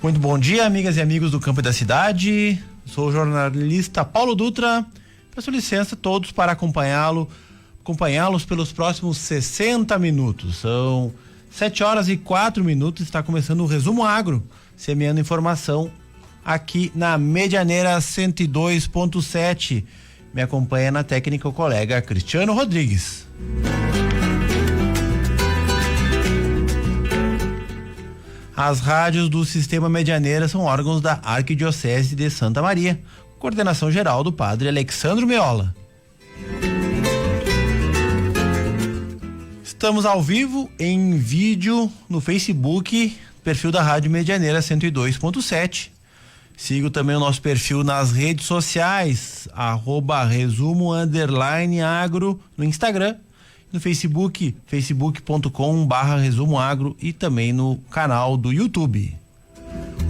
Muito bom dia, amigas e amigos do Campo e da Cidade. Sou o jornalista Paulo Dutra. Peço licença a todos para acompanhá-los pelos próximos 60 minutos. São 7h04. Está começando o Resumo Agro, semeando informação aqui na Medianeira 102.7. Me acompanha na técnica o colega Cristiano Rodrigues. As rádios do Sistema Medianeira são órgãos da Arquidiocese de Santa Maria, coordenação geral do padre Alexandro Meola. Estamos ao vivo em vídeo no Facebook, perfil da Rádio Medianeira 102.7. Siga também o nosso perfil nas redes sociais, @resumo_agro no Instagram, no Facebook, facebook.com/resumoagro e também no canal do YouTube.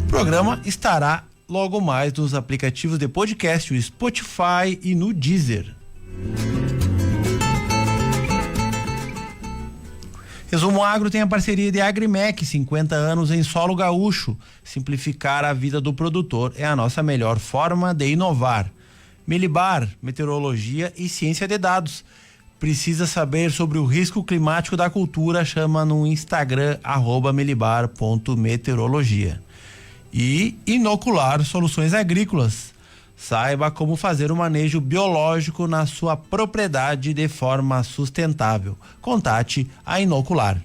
O programa estará logo mais nos aplicativos de podcast, o Spotify e no Deezer. Resumo Agro tem a parceria de Agrimec, 50 anos em solo gaúcho. Simplificar a vida do produtor é a nossa melhor forma de inovar. Melibar, meteorologia e ciência de dados. Precisa saber sobre o risco climático da cultura? Chama no Instagram @melibar.meteorologia. E Inocular Soluções Agrícolas. Saiba como fazer o manejo biológico na sua propriedade de forma sustentável. Contate a Inocular.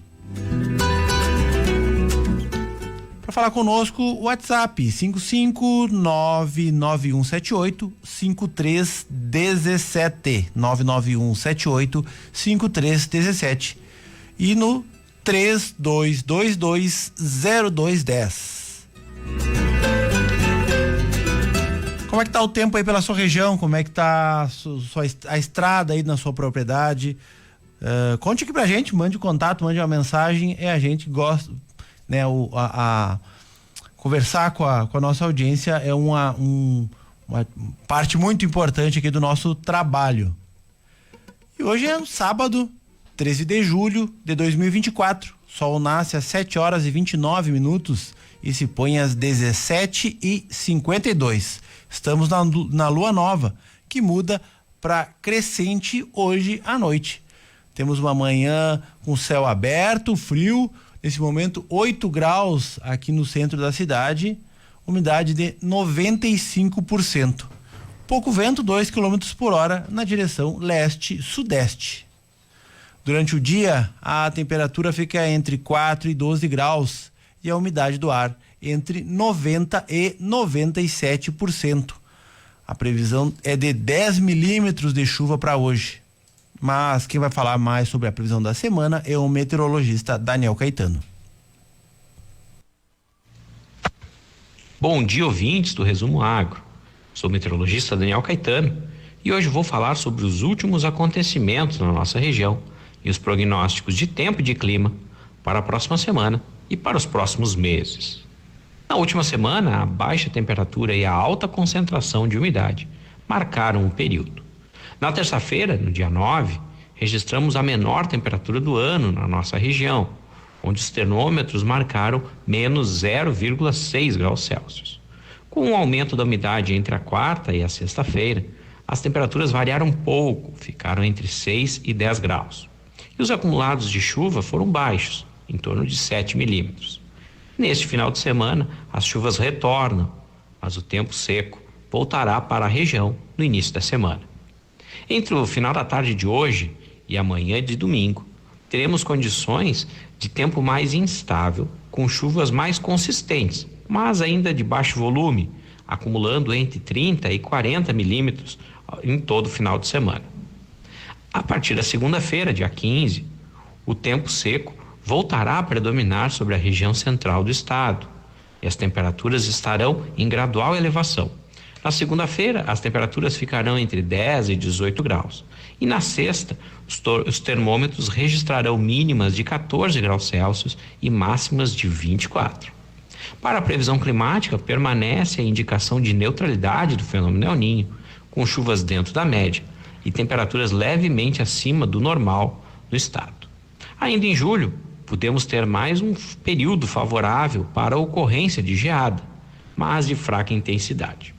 Para falar conosco, o WhatsApp 55991785317, 991785317 e no 32220210. Como é que tá o tempo aí pela sua região? Como é que tá a estrada aí na sua propriedade? Conte aqui pra gente, mande um contato, mande uma mensagem. A gente gosta, né? Conversar com a nossa audiência é uma parte muito importante aqui do nosso trabalho. E hoje é um sábado, 13 de julho de 2024. Sol nasce às 7h29 e se põe às 17h52. Estamos na lua nova, que muda para crescente hoje à noite. Temos uma manhã com céu aberto, frio, nesse momento 8 graus aqui no centro da cidade, umidade de 95%. Pouco vento, 2 km por hora na direção leste-sudeste. Durante o dia, a temperatura fica entre 4 e 12 graus e a umidade do ar entre 90% e 97%. A previsão é de 10 milímetros de chuva para hoje. Mas quem vai falar mais sobre a previsão da semana é o meteorologista Daniel Caetano. Bom dia, ouvintes do Resumo Agro. Sou o meteorologista Daniel Caetano e hoje vou falar sobre os últimos acontecimentos na nossa região e os prognósticos de tempo e de clima para a próxima semana e para os próximos meses. Na última semana, a baixa temperatura e a alta concentração de umidade marcaram o período. Na terça-feira, no dia 9, registramos a menor temperatura do ano na nossa região, onde os termômetros marcaram menos 0,6 graus Celsius. Com o aumento da umidade entre a quarta e a sexta-feira, as temperaturas variaram pouco, ficaram entre 6 e 10 graus. E os acumulados de chuva foram baixos, em torno de 7 milímetros. Neste final de semana, as chuvas retornam, mas o tempo seco voltará para a região no início da semana. Entre o final da tarde de hoje e amanhã de domingo, teremos condições de tempo mais instável, com chuvas mais consistentes, mas ainda de baixo volume, acumulando entre 30 e 40 milímetros em todo o final de semana. A partir da segunda-feira, dia 15, o tempo seco voltará a predominar sobre a região central do estado e as temperaturas estarão em gradual elevação. Na segunda-feira, as temperaturas ficarão entre 10 e 18 graus. E na sexta, os termômetros registrarão mínimas de 14 graus Celsius e máximas de 24. Para a previsão climática, permanece a indicação de neutralidade do fenômeno El Niño, com chuvas dentro da média e temperaturas levemente acima do normal no estado. Ainda em julho, podemos ter mais um período favorável para a ocorrência de geada, mas de fraca intensidade.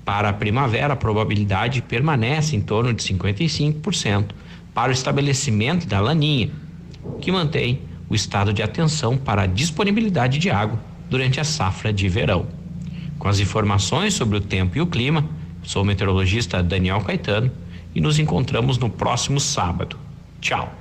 Para a primavera, a probabilidade permanece em torno de 55% para o estabelecimento da laninha, que mantém o estado de atenção para a disponibilidade de água durante a safra de verão. Com as informações sobre o tempo e o clima, sou o meteorologista Daniel Caetano e nos encontramos no próximo sábado. Tchau!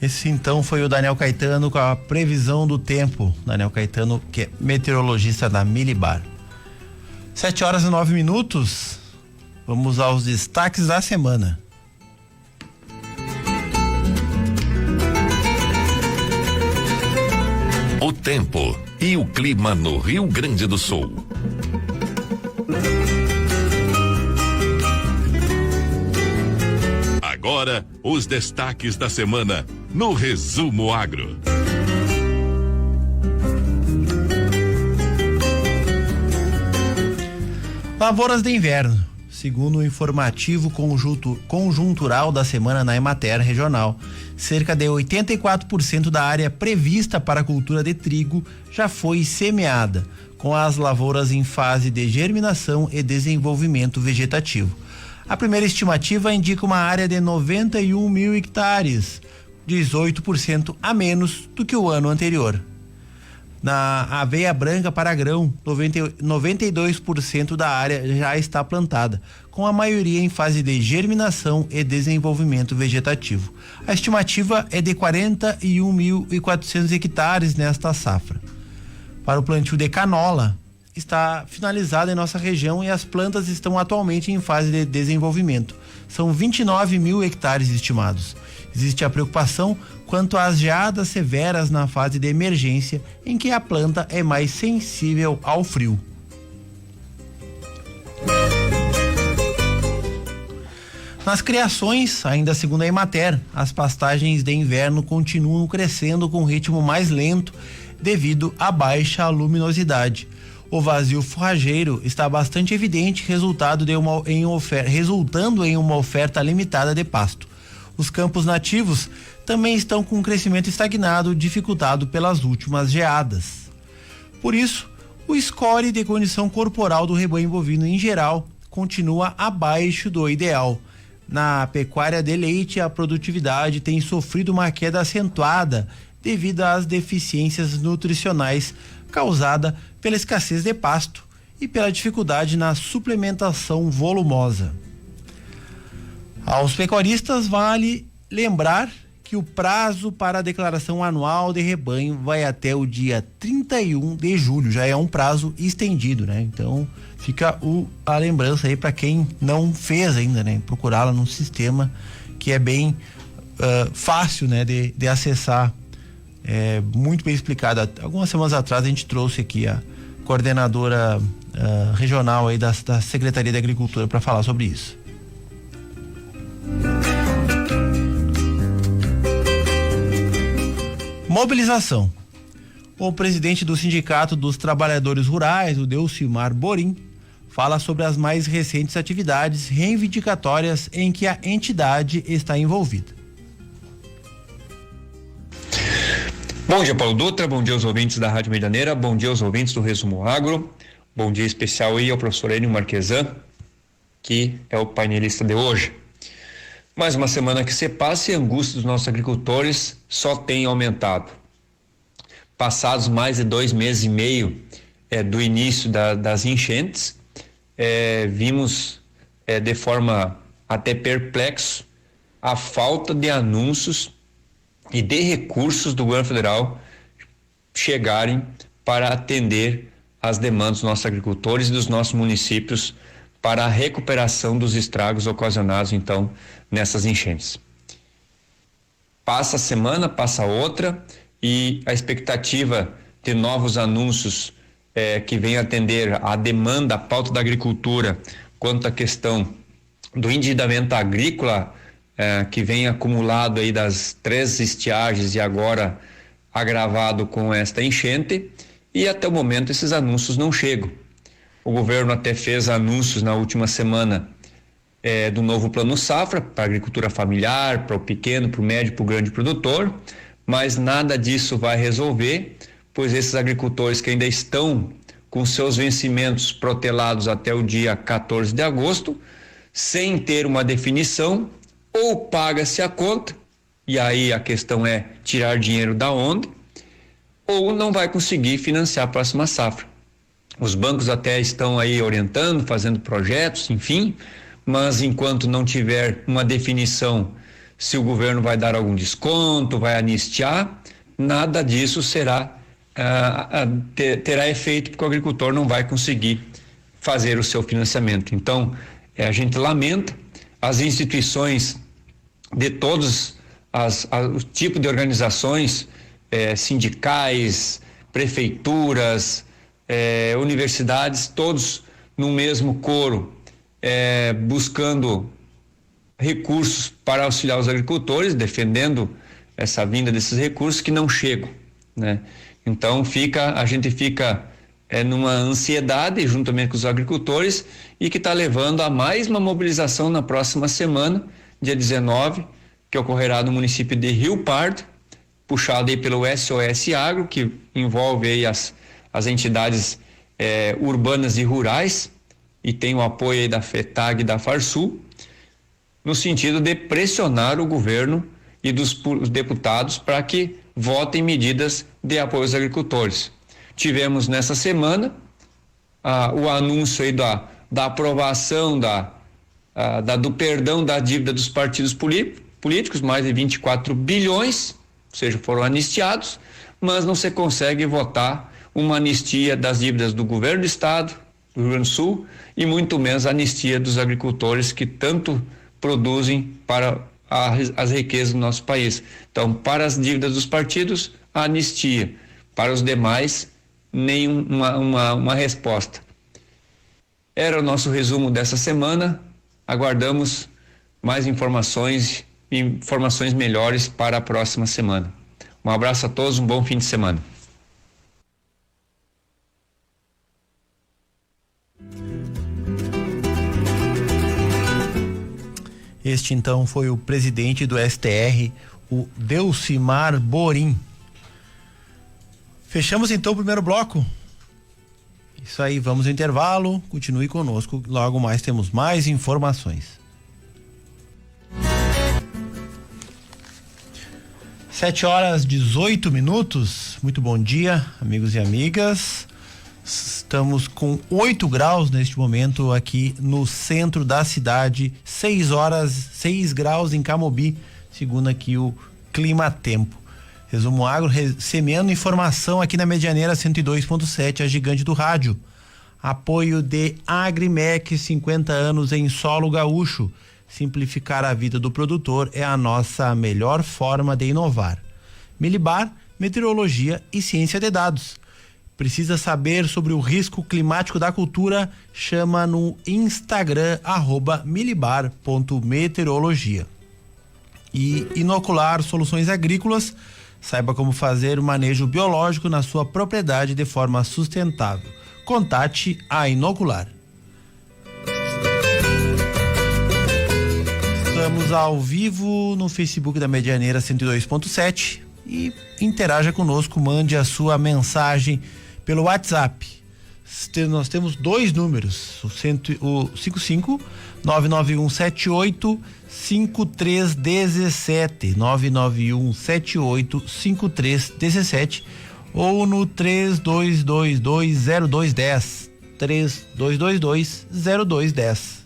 Esse então foi o Daniel Caetano com a previsão do tempo. Daniel Caetano, que é meteorologista da Milibar. 7h09. Vamos aos destaques da semana. O tempo e o clima no Rio Grande do Sul. Agora, os destaques da semana no Resumo Agro. Lavouras de inverno. Segundo o informativo conjuntural da semana na Emater Regional, cerca de 84% da área prevista para a cultura de trigo já foi semeada, com as lavouras em fase de germinação e desenvolvimento vegetativo. A primeira estimativa indica uma área de 91 mil hectares, 18% a menos do que o ano anterior. Na aveia branca para grão, 92% da área já está plantada, com a maioria em fase de germinação e desenvolvimento vegetativo. A estimativa é de 41.400 hectares nesta safra. Para o plantio de canola, está finalizada em nossa região e as plantas estão atualmente em fase de desenvolvimento. São 29 mil hectares estimados. Existe a preocupação quanto às geadas severas na fase de emergência, em que a planta é mais sensível ao frio. Nas criações, ainda segundo a Emater, as pastagens de inverno continuam crescendo com um ritmo mais lento devido à baixa luminosidade. O vazio forrageiro está bastante evidente, resultando em uma oferta limitada de pasto. Os campos nativos também estão com um crescimento estagnado, dificultado pelas últimas geadas. Por isso, o score de condição corporal do rebanho bovino em geral continua abaixo do ideal. Na pecuária de leite, a produtividade tem sofrido uma queda acentuada devido às deficiências nutricionais causada pela escassez de pasto e pela dificuldade na suplementação volumosa. Aos pecuaristas vale lembrar que o prazo para a declaração anual de rebanho vai até o dia 31 de julho, já é um prazo estendido, né? Então fica a lembrança aí para quem não fez ainda, né? Procurá-la num sistema que é bem fácil, né? De acessar, muito bem explicado. Algumas semanas atrás a gente trouxe aqui a coordenadora regional aí da Secretaria de Agricultura para falar sobre isso. Mobilização. O presidente do Sindicato dos Trabalhadores Rurais, o Delcimar Borim, fala sobre as mais recentes atividades reivindicatórias em que a entidade está envolvida. Bom dia, Paulo Dutra, bom dia aos ouvintes da Rádio Medianeira, bom dia aos ouvintes do Resumo Agro, bom dia especial aí ao professor Enio Marquesan, que é o painelista de hoje. Mais uma semana que se passa e a angústia dos nossos agricultores só tem aumentado. Passados mais de 2 meses e meio do início das enchentes, vimos de forma até perplexo a falta de anúncios e de recursos do governo federal chegarem para atender as demandas dos nossos agricultores e dos nossos municípios para a recuperação dos estragos ocasionados, então, nessas enchentes. Passa a semana, passa outra, e a expectativa de novos anúncios que venham atender à demanda, à pauta da agricultura, quanto à questão do endividamento agrícola que vem acumulado aí das 3 estiagens e agora agravado com esta enchente, e até o momento esses anúncios não chegam. O governo até fez anúncios na última semana do novo Plano Safra para a agricultura familiar, para o pequeno, para o médio, para o grande produtor, mas nada disso vai resolver, pois esses agricultores que ainda estão com seus vencimentos protelados até o dia 14 de agosto, sem ter uma definição, ou paga-se a conta, e aí a questão é tirar dinheiro da onde, ou não vai conseguir financiar a próxima safra. Os bancos até estão aí orientando, fazendo projetos, enfim, mas enquanto não tiver uma definição se o governo vai dar algum desconto, vai anistiar, nada disso terá efeito, porque o agricultor não vai conseguir fazer o seu financiamento. Então, a gente lamenta as instituições de todos os tipos de organizações, sindicais, prefeituras, universidades, todos no mesmo coro, buscando recursos para auxiliar os agricultores, defendendo essa vinda desses recursos que não chegam, né? Então a gente fica numa ansiedade juntamente com os agricultores, e que está levando a mais uma mobilização na próxima semana, dia 19, que ocorrerá no município de Rio Pardo, puxado aí pelo SOS Agro, que envolve aí as entidades urbanas e rurais, e tem o apoio aí da FETAG e da Farsul, no sentido de pressionar o governo e dos deputados para que votem medidas de apoio aos agricultores. Tivemos nessa semana o anúncio aí da aprovação do perdão da dívida dos partidos políticos, mais de 24 bilhões, ou seja, foram anistiados, mas não se consegue votar uma anistia das dívidas do governo do estado, do Rio Grande do Sul, e muito menos a anistia dos agricultores que tanto produzem para as riquezas do nosso país. Então, para as dívidas dos partidos, a anistia. Para os demais, nenhuma resposta. Era o nosso resumo dessa semana. Aguardamos mais informações melhores para a próxima semana. Um abraço a todos, um bom fim de semana. Este então foi o presidente do STR, o Delcimar Borim. Fechamos então o primeiro bloco. Isso aí, vamos ao intervalo, continue conosco, logo mais temos mais informações. 7h18, muito bom dia, amigos e amigas. Estamos com 8 graus neste momento aqui no centro da cidade, 6 graus em Camobi, segundo aqui o Clima Tempo. Resumo Agro, semeando informação aqui na Medianeira 102.7, a gigante do rádio. Apoio de Agrimec, 50 anos em solo gaúcho. Simplificar a vida do produtor é a nossa melhor forma de inovar. Milibar, meteorologia e ciência de dados. Precisa saber sobre o risco climático da cultura? Chama no Instagram @milibar.meteorologia. E Inocular Soluções Agrícolas, saiba como fazer o manejo biológico na sua propriedade de forma sustentável. Contate a Inocular. Estamos ao vivo no Facebook da Medianeira 102.7 e interaja conosco, mande a sua mensagem pelo WhatsApp. Nós temos 2 números, o 55 99178 5317 99178 5317 ou no 32220210 32220210.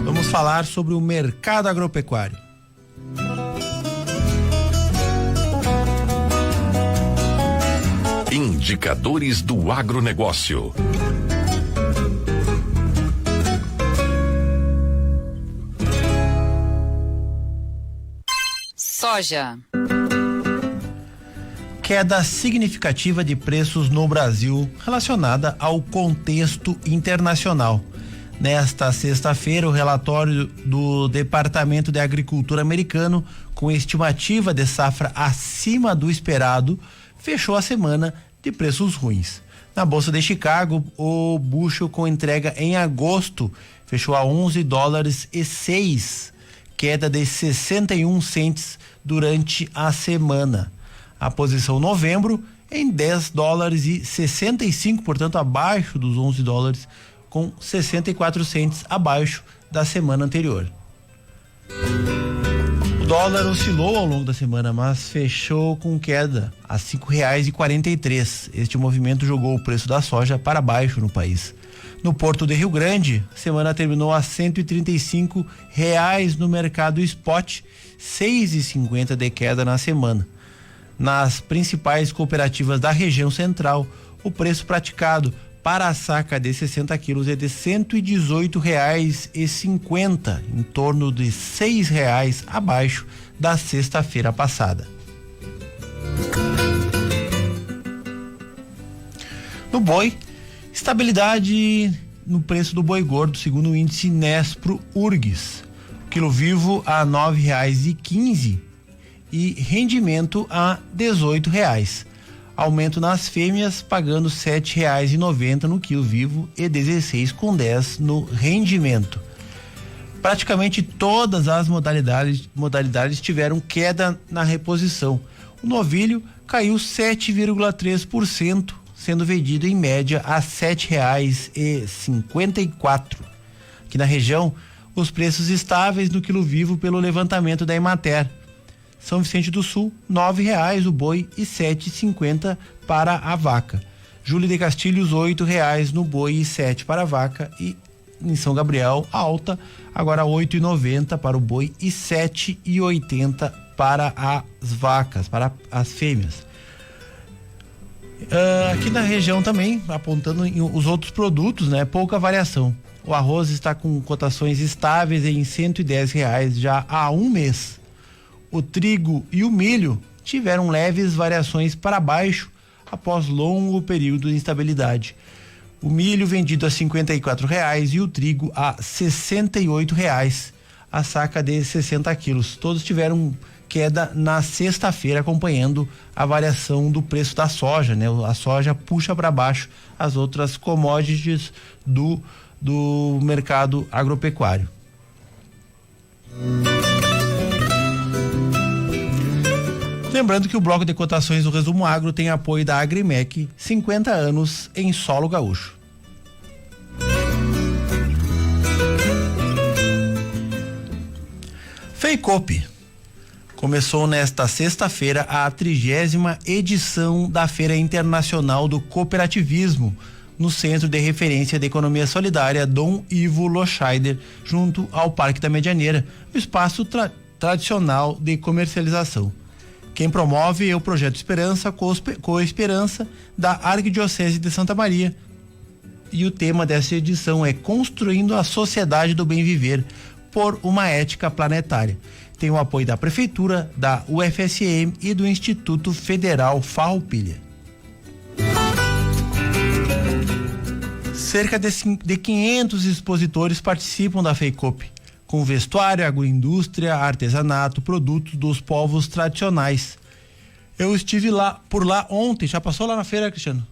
Vamos falar sobre o mercado agropecuário. Indicadores do agronegócio. Soja. Queda significativa de preços no Brasil relacionada ao contexto internacional. Nesta sexta-feira, o relatório do Departamento de Agricultura americano, com estimativa de safra acima do esperado, fechou a semana de preços ruins. Na Bolsa de Chicago, o bushel com entrega em agosto fechou a $11,06, queda de 61 cents durante a semana. A posição novembro em $10,65, portanto abaixo dos $11, com 64 cents abaixo da semana anterior. O dólar oscilou ao longo da semana, mas fechou com queda a R$5,43. Este movimento jogou o preço da soja para baixo no país. No Porto de Rio Grande, a semana terminou a R$135 no mercado spot, 6,50 de queda na semana. Nas principais cooperativas da região central, o preço praticado para a saca de 60 quilos é de R$118,50, em torno de R$6 abaixo da sexta-feira passada. No boi, estabilidade no preço do boi gordo, segundo o índice Nespro-URGS. O quilo vivo a R$9,15 e rendimento a R$18. Aumento nas fêmeas, pagando R$7,90 no quilo vivo e R$16,10 no rendimento. Praticamente todas as modalidades tiveram queda na reposição. O novilho caiu 7,3%, sendo vendido em média a R$7,54. Aqui na região, os preços estáveis no quilo vivo pelo levantamento da Emater. São Vicente do Sul, R$9 o boi e R$7,50 para a vaca. Júlio de Castilhos, R$8 no boi e R$7 para a vaca. E em São Gabriel, alta, agora R$8,90 para o boi e R$7,80 para as vacas, para as fêmeas. Aqui na região também, apontando os outros produtos, né? Pouca variação. O arroz está com cotações estáveis em R$110 já há um mês. O trigo e o milho tiveram leves variações para baixo após longo período de instabilidade. O milho vendido a R$54 e o trigo a R$68, a saca de 60 quilos. Todos tiveram queda na sexta-feira, acompanhando a variação do preço da soja, né? A soja puxa para baixo as outras commodities do mercado agropecuário. Lembrando que o bloco de cotações do Resumo Agro tem apoio da Agrimec, 50 anos em solo gaúcho. FEICOP. Começou nesta sexta-feira a 30ª edição da Feira Internacional do Cooperativismo, no Centro de Referência de Economia Solidária Dom Ivo Loscheider, junto ao Parque da Medianeira, o espaço tradicional de comercialização. Quem promove é o Projeto Esperança, Coesperança, da Arquidiocese de Santa Maria. E o tema dessa edição é Construindo a Sociedade do Bem Viver por uma Ética Planetária. Tem o apoio da Prefeitura, da UFSM e do Instituto Federal Farroupilha. Cerca de 500 expositores participam da FEICOP, com vestuário, agroindústria, artesanato, produtos dos povos tradicionais. Eu estive por lá ontem. Já passou lá na feira, Cristiano?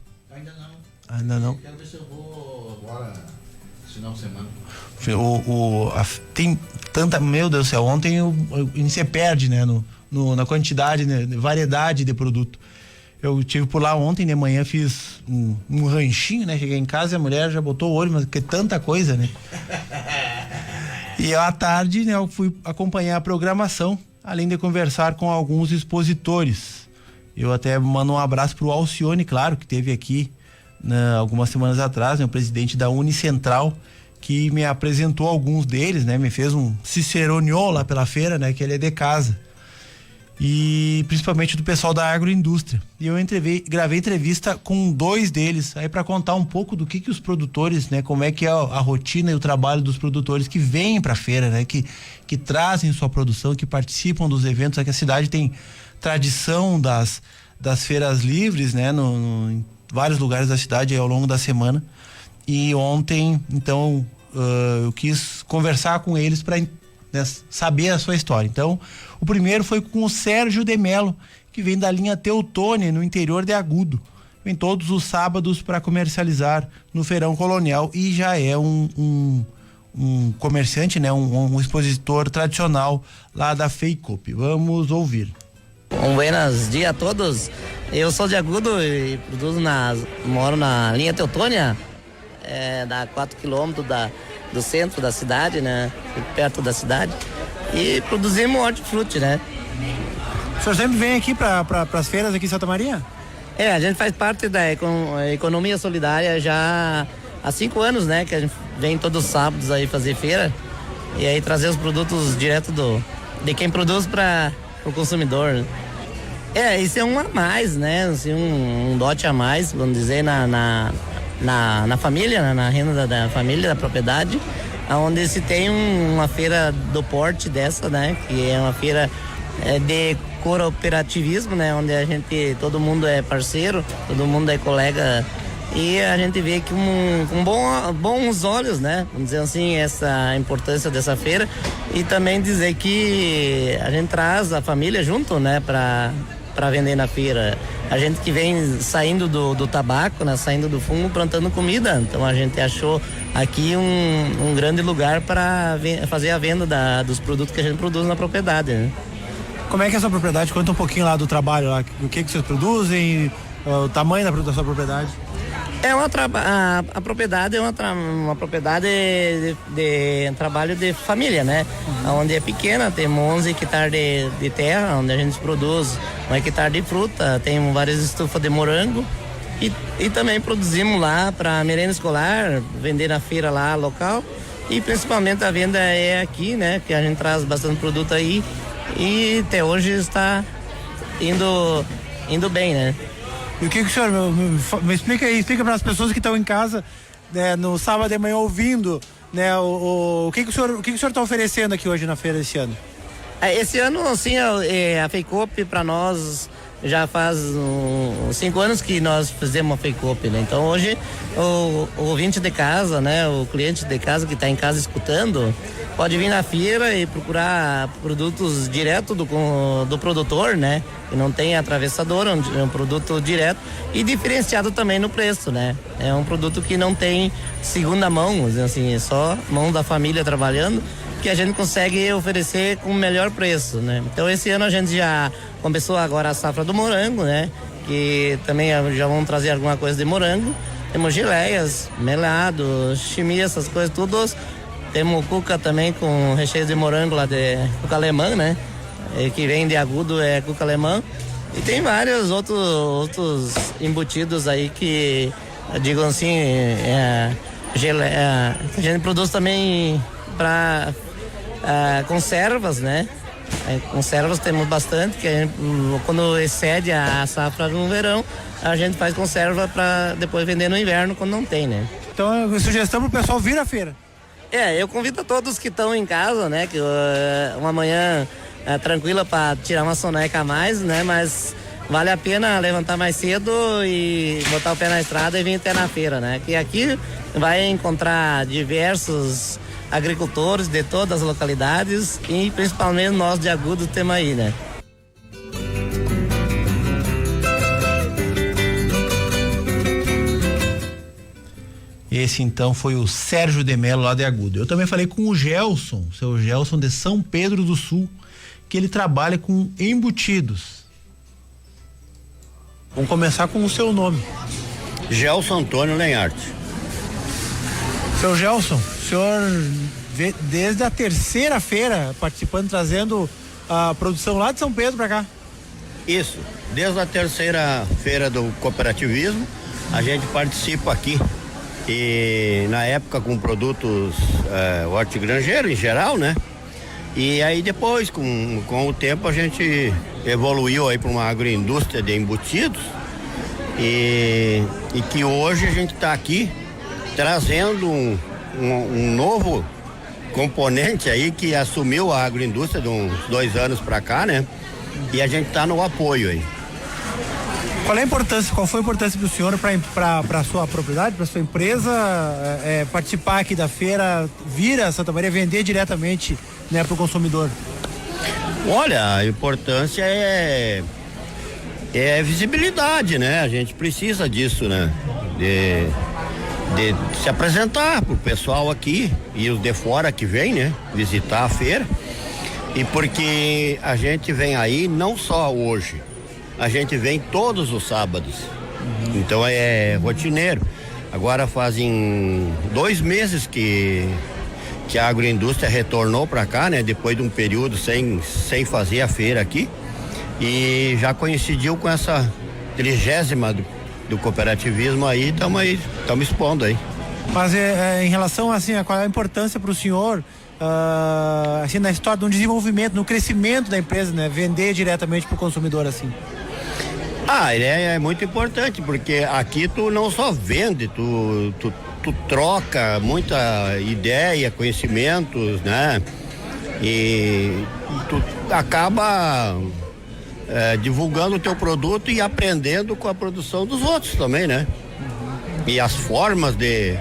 Ainda não. Quero ver se eu vou agora, final de semana. Tem tanta, meu Deus do céu, ontem você perde, né, na quantidade, né, variedade de produto. Eu estive por lá ontem de manhã, fiz um ranchinho, né, cheguei em casa e a mulher já botou o olho, mas que tanta coisa, né. E à tarde, né, eu fui acompanhar a programação, além de conversar com alguns expositores. Eu até mando um abraço pro Alcione, claro, que teve aqui, né, algumas semanas atrás, né, o presidente da Unicentral, que me apresentou alguns deles, né, me fez um ciceroneou lá pela feira, né, que ele é de casa. E principalmente do pessoal da agroindústria. E eu gravei entrevista com 2 deles aí para contar um pouco do que os produtores, né, como é que é a rotina e o trabalho dos produtores que vêm para a feira, né, que trazem sua produção, que participam dos eventos. Aqui a cidade tem tradição das feiras livres, né? Em vários lugares da cidade ao longo da semana. E ontem, então, eu quis conversar com eles para saber a sua história. Então, o primeiro foi com o Sérgio de Mello, que vem da linha Teutônia, no interior de Agudo. Vem todos os sábados para comercializar no Feirão Colonial e já é um comerciante, né? Um expositor tradicional lá da Feicop. Vamos ouvir. Buenos dias a todos. Eu sou de Agudo e moro na linha Teutônia, dá 4 quilômetros do centro da cidade, né? Perto da cidade. E produzimos hortifruti, né? O senhor sempre vem aqui para as feiras aqui em Santa Maria? A gente faz parte da economia solidária já há 5 anos, né? Que a gente vem todos os sábados aí fazer feira e aí trazer os produtos direto de quem produz para o consumidor, né? Isso é um a mais, né? Assim, um dote a mais, vamos dizer, na família, né? Na renda da família, da propriedade, onde se tem uma feira do porte dessa, né? Que é uma feira de cooperativismo, né? Onde todo mundo é parceiro, todo mundo é colega e a gente vê que com bons olhos, né? Vamos dizer assim, essa importância dessa feira e também dizer que a gente traz a família junto, né? Para vender na feira. A gente que vem saindo do tabaco, né? Saindo do fumo, plantando comida. Então a gente achou aqui um grande lugar para fazer a venda dos produtos que a gente produz na propriedade, né? Como é que é a sua propriedade? Conta um pouquinho lá do trabalho, lá. O que vocês produzem, o tamanho da sua propriedade. A propriedade é uma propriedade de trabalho de família, né? Onde é pequena, tem 11 hectares de terra, onde a gente produz 1 hectare de fruta, tem várias estufas de morango e também produzimos lá para merenda escolar, vender na feira lá local e principalmente a venda é aqui, né? Que a gente traz bastante produto aí e até hoje está indo bem, né? E o que o senhor me explica aí, explica para as pessoas que estão em casa, né, no sábado de manhã ouvindo, né, o que o senhor está oferecendo aqui hoje na feira esse ano? Esse ano, assim, a Feicop para nós já faz 5 anos que nós fizemos a Feicop, né? Então hoje o ouvinte de casa, né, o cliente de casa que está em casa escutando, pode vir na feira e procurar produtos direto do produtor, né? Que não tem atravessador, é um produto direto e diferenciado também no preço, né? É um produto que não tem segunda mão, assim, é só mão da família trabalhando, que a gente consegue oferecer com o melhor preço, né? Então esse ano a gente já começou agora a safra do morango, né? Que também já vamos trazer alguma coisa de morango. Temos geleias, melado, chimia, essas coisas todas. Temos cuca também com recheio de morango lá de cuca alemã, né? Que vem de Agudo, é cuca alemã. E tem vários outros embutidos aí que, digo assim, geleia. A gente produz também para conservas, né? Conservas temos bastante, que a gente, quando excede a safra no verão, a gente faz conserva para depois vender no inverno quando não tem, né? Então, sugestão pro pessoal vir à feira. Eu convido a todos que estão em casa, né? Que uma manhã tranquila para tirar uma soneca a mais, né? Mas vale a pena levantar mais cedo e botar o pé na estrada e vir até na feira, né? Que aqui vai encontrar diversos agricultores de todas as localidades e principalmente nós de Agudo temos aí, né? Esse então foi o Sérgio de Mello lá de Agudo. Eu também falei com o Gelson, seu Gelson de São Pedro do Sul, que ele trabalha com embutidos. Vamos começar com o seu nome. Gelson Antônio Lenharte. Seu Gelson, o senhor vê desde a terceira feira participando, trazendo a produção lá de São Pedro para cá. Isso, desde a terceira feira do cooperativismo, a gente participa aqui. E na época com produtos hortigranjeiros em geral, né? E aí depois, com o tempo, a gente evoluiu aí para uma agroindústria de embutidos e que hoje a gente está aqui trazendo um novo componente aí que assumiu a agroindústria de uns 2 anos para cá, né? E a gente está no apoio aí. Qual foi a importância para o senhor para a sua propriedade, para sua empresa, participar aqui da feira, vir a Santa Maria vender diretamente, né, para o consumidor? Olha, a importância é visibilidade, né? A gente precisa disso, né? De se apresentar pro pessoal aqui e os de fora que vem, né? Visitar a feira. E porque a gente vem aí não só hoje, a gente vem todos os sábados. Então é rotineiro. Agora fazem 2 meses que a agroindústria retornou para cá, né? Depois de um período sem fazer a feira aqui. E já coincidiu com essa 30ª do cooperativismo aí, estamos expondo aí. Mas em relação assim, a qual é a importância para o senhor, assim, na história do desenvolvimento, no crescimento da empresa, né? Vender diretamente para o consumidor, assim. Ele é muito importante, porque aqui tu não só vende, tu troca muita ideia, conhecimentos, né? E tu acaba divulgando o teu produto e aprendendo com a produção dos outros também, né? E as formas de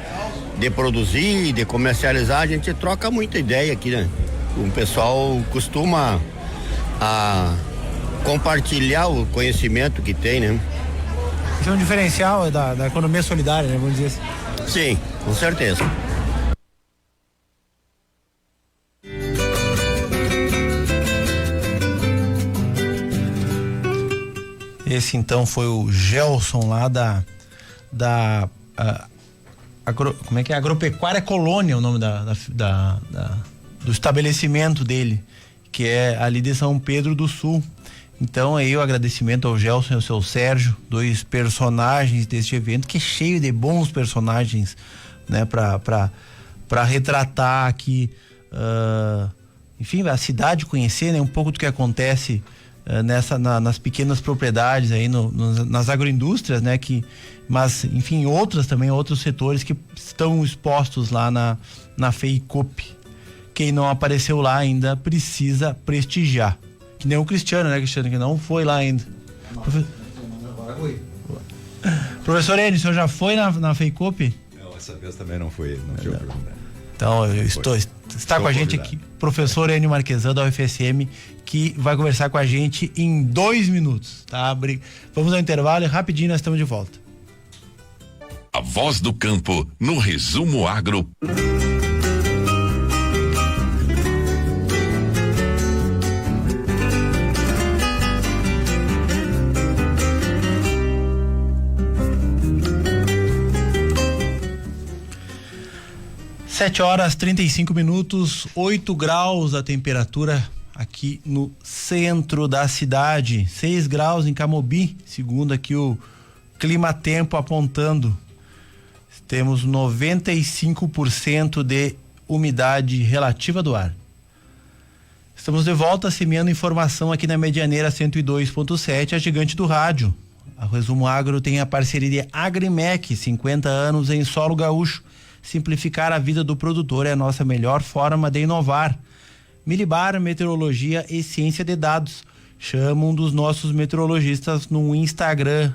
produzir, de comercializar, a gente troca muita ideia aqui, né? O pessoal costuma a compartilhar o conhecimento que tem, né? Isso é um diferencial da economia solidária, né? Vamos dizer assim. Sim, com certeza. Esse então foi o Gelson lá como é que é? Agropecuária Colônia, o nome do estabelecimento dele, que é ali de São Pedro do Sul. Então aí o agradecimento ao Gelson e ao seu Sérgio, 2 personagens deste evento, que é cheio de bons personagens, né, para retratar aqui, enfim, a cidade, conhecer, né, um pouco do que acontece nas pequenas propriedades aí nas agroindústrias, né, mas enfim, outros setores que estão expostos lá na FEICOP. Quem não apareceu lá ainda precisa prestigiar. Que nem o Cristiano, né, Cristiano, que não foi lá ainda. Professor Enio, o senhor já foi na FEICOP? Não, essa vez também não foi, não tive oportunidade. Então, está com a gente aqui, professor Enio Marquesan da UFSM, que vai conversar com a gente em 2 minutos, tá? Vamos ao intervalo e rapidinho nós estamos de volta. A Voz do Campo, no Resumo Agro. Sete horas 35 minutos, 8 graus a temperatura aqui no centro da cidade, 6 graus em Camobi, segundo aqui o Clima Tempo apontando. Temos 95% de umidade relativa do ar. Estamos de volta semeando informação aqui na Medianeira 102.7, a gigante do rádio. A Resumo Agro tem a parceria de Agrimec, 50 anos em solo gaúcho. Simplificar a vida do produtor é a nossa melhor forma de inovar. Milibar, meteorologia e ciência de dados. Chama um dos nossos meteorologistas no Instagram,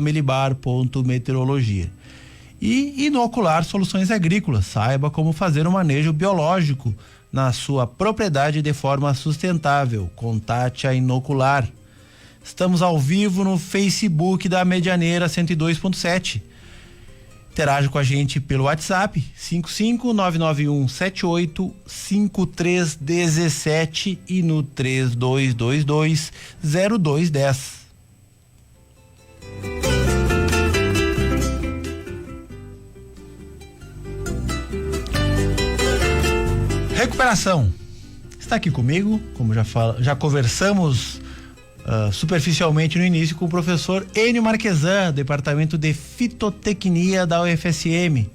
@milibar.meteorologia. E Inocular Soluções Agrícolas. Saiba como fazer um manejo biológico na sua propriedade de forma sustentável. Contate a Inocular. Estamos ao vivo no Facebook da Medianeira 102.7. Interage com a gente pelo WhatsApp 55991785317 e no 32220210. Recuperação. Está aqui comigo, como já conversamos superficialmente no início, com o professor Enio Marquesan, Departamento de Fitotecnia da UFSM.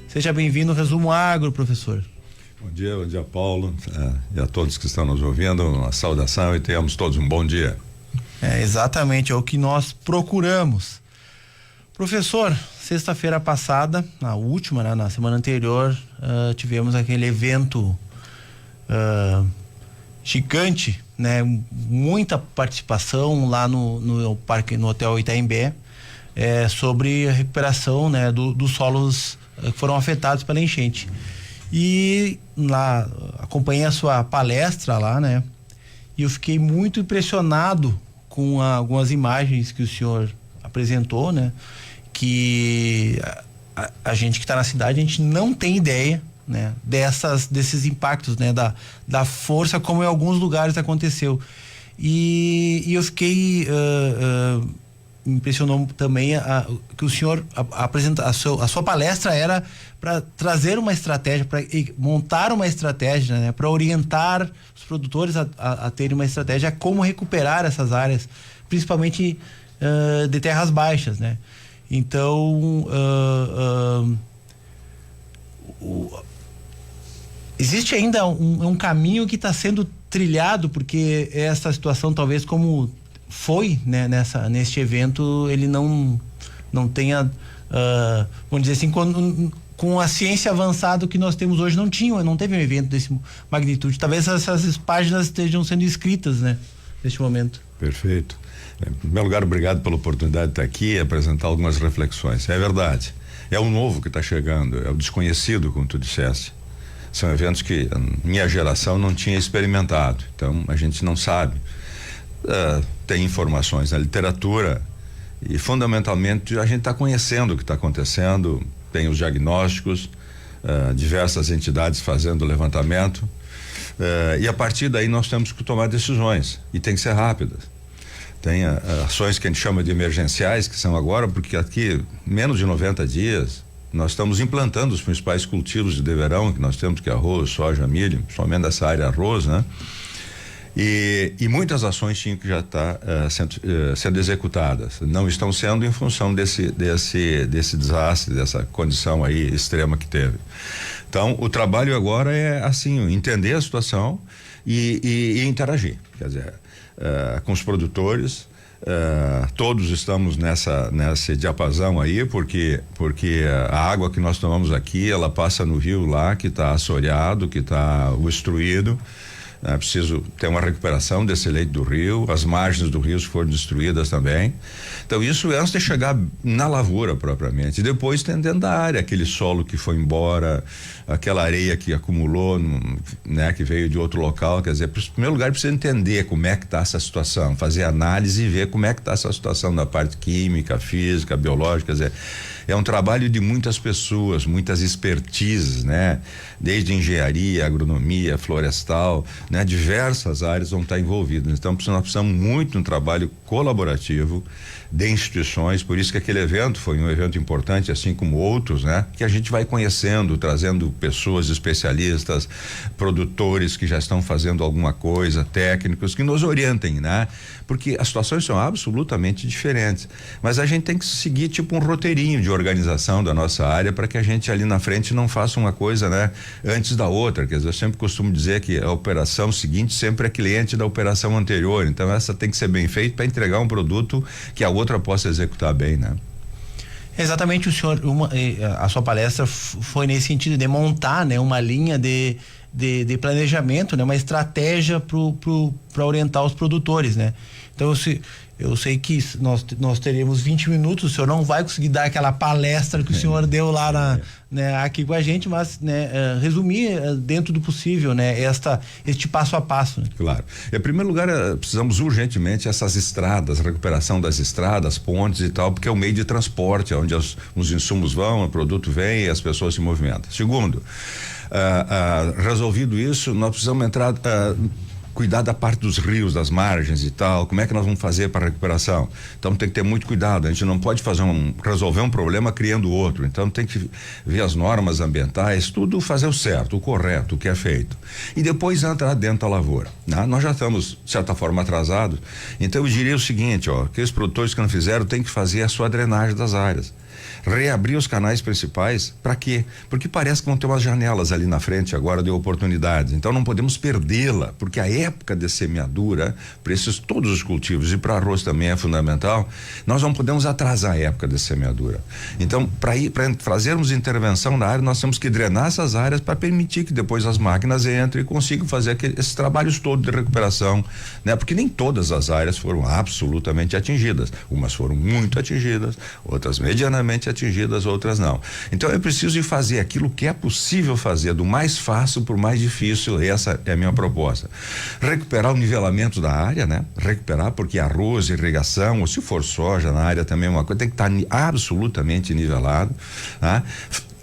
Seja bem-vindo ao Resumo Agro, professor. Bom dia, Paulo, e a todos que estão nos ouvindo, uma saudação e tenhamos todos um bom dia. Exatamente, é o que nós procuramos. Professor, sexta-feira passada, na última, né, na semana anterior, tivemos aquele evento gigante, né, muita participação lá no parque, no Hotel Itaimbé, sobre a recuperação, né, dos solos que foram afetados pela enchente. E lá acompanhei a sua palestra lá, né, e eu fiquei muito impressionado com algumas imagens que o senhor apresentou, né, que a gente que está na cidade, a gente não tem ideia, né, desses impactos, né, da força como em alguns lugares aconteceu. E eu fiquei me impressionou também que o senhor apresenta a sua palestra era para trazer uma estratégia, para montar uma estratégia, né, para orientar os produtores a terem uma estratégia como recuperar essas áreas, principalmente de terras baixas, né? Então existe ainda um caminho que está sendo trilhado, porque essa situação, talvez como foi, né, neste evento, ele não tenha, vamos dizer assim, com a ciência avançada que nós temos hoje, não teve um evento desse magnitude. Talvez essas páginas estejam sendo escritas, né, neste momento. Perfeito. Em primeiro lugar, obrigado pela oportunidade de estar aqui e apresentar algumas reflexões. É verdade. É o novo que está chegando, é o desconhecido, como tu disseste. São eventos que a minha geração não tinha experimentado, então a gente não sabe. Tem informações na literatura e fundamentalmente a gente está conhecendo o que está acontecendo, tem os diagnósticos, diversas entidades fazendo levantamento, e a partir daí nós temos que tomar decisões e tem que ser rápidas. Tem ações que a gente chama de emergenciais, que são agora, porque aqui menos de 90 dias nós estamos implantando os principais cultivos de verão que nós temos, que é arroz, soja, milho, somente nessa área arroz, né? E muitas ações tinham que já estar sendo executadas, não estão sendo em função desse desastre, dessa condição aí extrema que teve. Então o trabalho agora é assim, entender a situação e interagir, quer dizer, com os produtores. Todos estamos nesse diapasão aí, porque a água que nós tomamos aqui, ela passa no rio lá, que está assoreado, que está obstruído. É preciso ter uma recuperação desse leito do rio, as margens do rio foram destruídas também. Então isso antes de chegar na lavoura propriamente, e depois tem dentro da área, aquele solo que foi embora, aquela areia que acumulou, né, que veio de outro local. Quer dizer, em primeiro lugar precisa entender como é que está essa situação, fazer análise e ver como é que está essa situação da parte química, física, biológica. Quer dizer, é um trabalho de muitas pessoas, muitas expertises, né? Desde engenharia, agronomia, florestal, né? Diversas áreas vão estar envolvidas. Então nós precisamos muito de um trabalho colaborativo de instituições, por isso que aquele evento foi um evento importante, assim como outros, né? Que a gente vai conhecendo, trazendo pessoas especialistas, produtores que já estão fazendo alguma coisa, técnicos que nos orientem, né? Porque as situações são absolutamente diferentes, mas a gente tem que seguir tipo um roteirinho de organização da nossa área para que a gente ali na frente não faça uma coisa, né, antes da outra. Quer dizer, eu sempre costumo dizer que a operação seguinte sempre é cliente da operação anterior, então essa tem que ser bem feita para entregar um produto que a outra possa executar bem, né? Exatamente, o senhor, a sua palestra foi nesse sentido de montar, né, uma linha de planejamento, né, uma estratégia para orientar os produtores, né? Então eu sei que nós teremos 20 minutos, o senhor não vai conseguir dar aquela palestra que o senhor deu lá né, aqui com a gente, mas, né, resumir dentro do possível, né, este passo a passo. Né? Claro. Em primeiro lugar, precisamos urgentemente essas estradas, recuperação das estradas, pontes e tal, porque é o meio de transporte, onde os insumos vão, o produto vem e as pessoas se movimentam. Segundo, resolvido isso, nós precisamos entrar cuidar da parte dos rios, das margens e tal. Como é que nós vamos fazer para a recuperação? Então tem que ter muito cuidado. A gente não pode resolver um problema criando outro. Então tem que ver as normas ambientais, tudo fazer o certo, o correto, o que é feito. E depois entrar dentro da lavoura. Né? Nós já estamos, de certa forma, atrasados. Então eu diria o seguinte, aqueles produtores que não fizeram têm que fazer a sua drenagem das áreas. Reabrir os canais principais, para quê? Porque parece que vão ter umas janelas ali na frente agora de oportunidades. Então não podemos perdê-la, porque a época de semeadura, para esses todos os cultivos e para arroz também é fundamental, nós não podemos atrasar a época de semeadura. Então, para fazermos intervenção na área, nós temos que drenar essas áreas para permitir que depois as máquinas entrem e consigam fazer esses trabalhos todos de recuperação, né? Porque nem todas as áreas foram absolutamente atingidas. Umas foram muito atingidas, outras medianamente atingidas, outras não. Então é preciso ir fazer aquilo que é possível fazer, do mais fácil para o mais difícil. Essa é a minha proposta. Recuperar o nivelamento da área, né? Recuperar, porque arroz, irrigação, ou se for soja na área também é uma coisa, tem que estar absolutamente nivelado, né?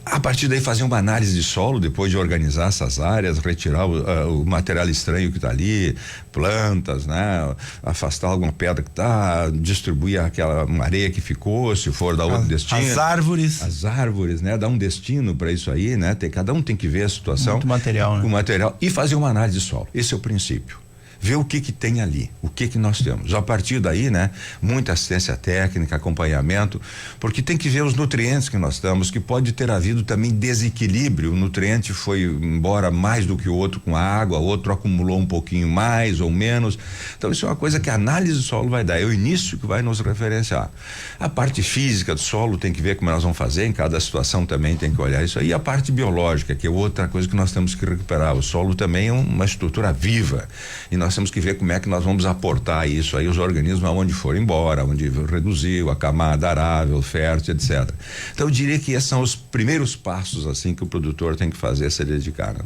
A partir daí fazer uma análise de solo, depois de organizar essas áreas, retirar o material estranho que está ali, plantas, né? Afastar alguma pedra que está, distribuir aquela areia que ficou, se for dar outro destino. As árvores. As árvores, né? Dar um destino para isso aí, né? Cada um tem que ver a situação. Muito material, né? O material e fazer uma análise de solo. Esse é o princípio. Ver o que tem ali, o que nós temos. A partir daí, né, muita assistência técnica, acompanhamento, porque tem que ver os nutrientes que nós temos, que pode ter havido também desequilíbrio. O nutriente foi embora mais do que o outro com a água, o outro acumulou um pouquinho mais ou menos. Então isso é uma coisa que a análise do solo vai dar, é o início que vai nos referenciar. A parte física do solo tem que ver como nós vamos fazer, em cada situação também tem que olhar isso aí. E a parte biológica, que é outra coisa que nós temos que recuperar. O solo também é uma estrutura viva e nós temos que ver como é que nós vamos aportar isso aí, os organismos aonde for embora, onde reduziu a camada arável, fértil, etc. Então eu diria que esses são os primeiros passos assim que o produtor tem que fazer, se dedicar, né?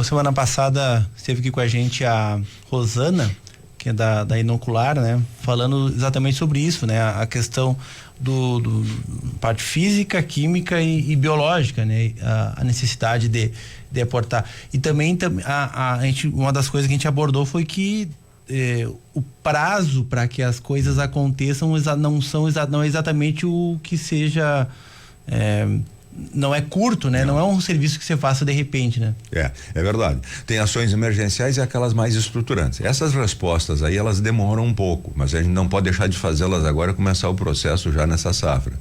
Semana passada esteve aqui com a gente a Rosana, que é da Inocular, né? Falando exatamente sobre isso, né? A questão do parte física, química e biológica, né? A necessidade de aportar. E também a gente, uma das coisas que a gente abordou foi que o prazo para que as coisas aconteçam não é exatamente o que seja não é curto, né? Não é um serviço que você faça de repente, né? É verdade. Tem ações emergenciais e aquelas mais estruturantes. Essas respostas aí, elas demoram um pouco, mas a gente não pode deixar de fazê-las agora e começar o processo já nessa safra.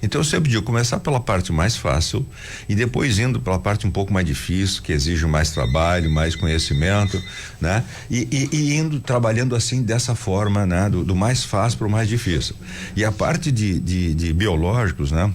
Então eu sempre digo, começar pela parte mais fácil e depois indo pela parte um pouco mais difícil, que exige mais trabalho, mais conhecimento, né? E indo trabalhando assim dessa forma, né? Do mais fácil para o mais difícil. E a parte de biológicos, né?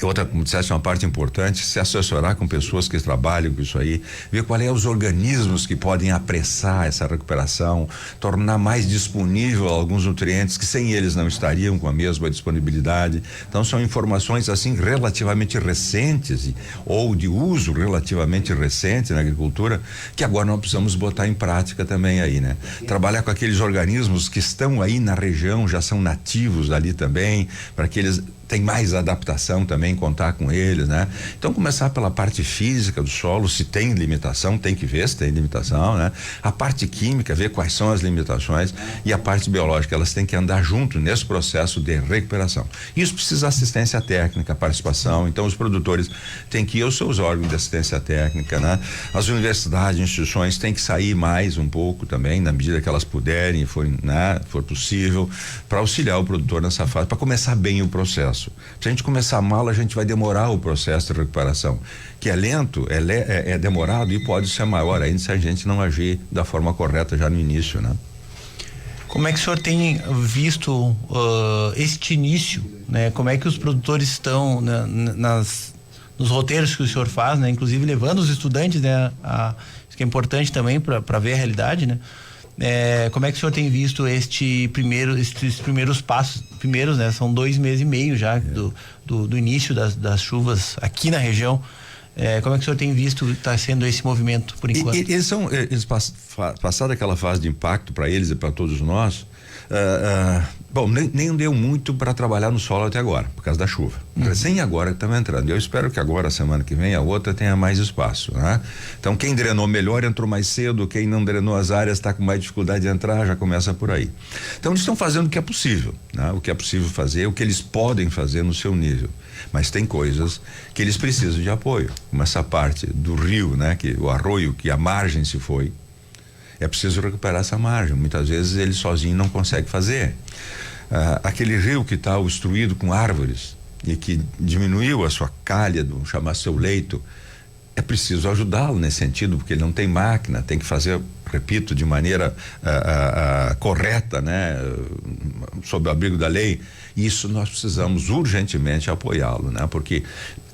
Outra, como disseste, uma parte importante, se assessorar com pessoas que trabalham com isso aí, ver qual é os organismos que podem apressar essa recuperação, tornar mais disponível alguns nutrientes que sem eles não estariam com a mesma disponibilidade. Então são informações assim relativamente recentes ou de uso relativamente recente na agricultura, que agora nós precisamos botar em prática também aí, né? Trabalhar com aqueles organismos que estão aí na região, já são nativos ali também, para que eles tem mais adaptação também, contar com eles, né? Então começar pela parte física do solo, se tem limitação, tem que ver se tem limitação, né? A parte química, ver quais são as limitações e a parte biológica, elas têm que andar junto nesse processo de recuperação. Isso precisa assistência técnica, participação, então os produtores têm que ir aos seus órgãos de assistência técnica, né? As universidades, instituições têm que sair mais um pouco também, na medida que elas puderem, for possível, para auxiliar o produtor nessa fase, para começar bem o processo. Se a gente começar mal, a gente vai demorar o processo de recuperação, que é lento, é demorado e pode ser maior ainda se a gente não agir da forma correta já no início, né? Como é que o senhor tem visto este início, né? Como é que os produtores estão nos roteiros que o senhor faz, né? Inclusive levando os estudantes, né? Isso que é importante também para ver a realidade, né? Como é que o senhor tem visto estes primeiros passos, né? São 2 meses e meio já do início das chuvas aqui na região. Como é que o senhor tem visto está sendo esse movimento por enquanto? Eles passaram aquela fase de impacto para eles e para todos nós. Bom, nem deu muito para trabalhar no solo até agora, por causa da chuva. Recém agora que estamos entrando. Eu espero que agora, semana que vem, a outra tenha mais espaço, né? Então, quem drenou melhor entrou mais cedo, quem não drenou as áreas está com mais dificuldade de entrar, já começa por aí. Então, eles estão fazendo o que é possível, né? O que é possível fazer, o que eles podem fazer no seu nível. Mas tem coisas que eles precisam de apoio, como essa parte do rio, né? Que o arroio, que a margem se foi. É preciso recuperar essa margem. Muitas vezes ele sozinho não consegue fazer. aquele rio que está obstruído com árvores e que diminuiu a sua calha, vamos chamar seu leito, é preciso ajudá-lo nesse sentido, porque ele não tem máquina, tem que fazer, repito, de maneira correta, né, sob o abrigo da lei. Isso nós precisamos urgentemente apoiá-lo, né, porque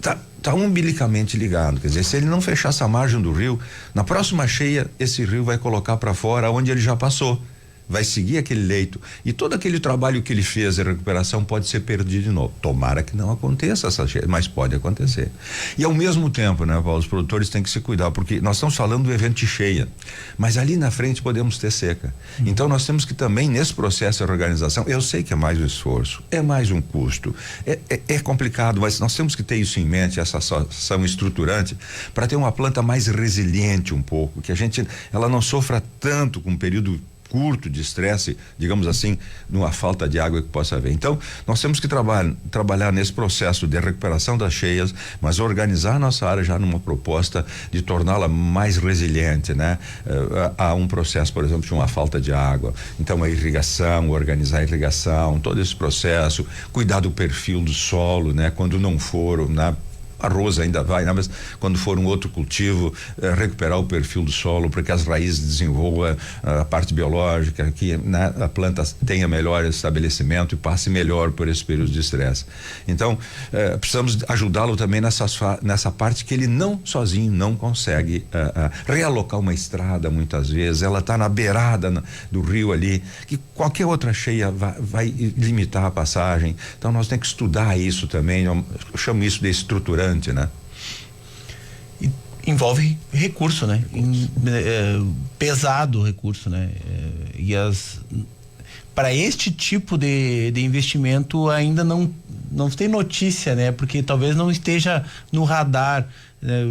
tá umbilicamente ligado. Quer dizer, se ele não fechar essa margem do rio, na próxima cheia esse rio vai colocar para fora onde ele já passou. Vai seguir aquele leito e todo aquele trabalho que ele fez, a recuperação pode ser perdido de novo. Tomara que não aconteça essa cheia, mas pode acontecer. E ao mesmo tempo, né, Paulo, os produtores têm que se cuidar, porque nós estamos falando do evento de cheia, mas ali na frente podemos ter seca. Então nós temos que também, nesse processo de organização, eu sei que é mais um esforço, é mais um custo, é complicado, mas nós temos que ter isso em mente, essa ação estruturante, para ter uma planta mais resiliente um pouco, que ela não sofra tanto com um período curto de estresse, digamos assim, numa falta de água que possa haver. Então, nós temos que trabalhar nesse processo de recuperação das cheias, mas organizar a nossa área já numa proposta de torná-la mais resiliente, né? Há um processo, por exemplo, de uma falta de água. Então, a irrigação, organizar a irrigação, todo esse processo, cuidar do perfil do solo, né? Quando não for, né? Arroz ainda vai, né? Mas quando for um outro cultivo, recuperar o perfil do solo para que as raízes desenvolvam a parte biológica, que, né, a planta tenha melhor estabelecimento e passe melhor por esse período de estresse. Então, precisamos ajudá-lo também nessa parte que ele sozinho não consegue realocar uma estrada, muitas vezes. Ela está na beirada do rio ali, que qualquer outra cheia vai limitar a passagem. Então, nós temos que estudar isso também. Eu chamo isso de estruturante, né? E envolve recurso, né? Pesado recurso, né? Para este tipo de investimento ainda não tem notícia, né? Porque talvez não esteja no radar, né?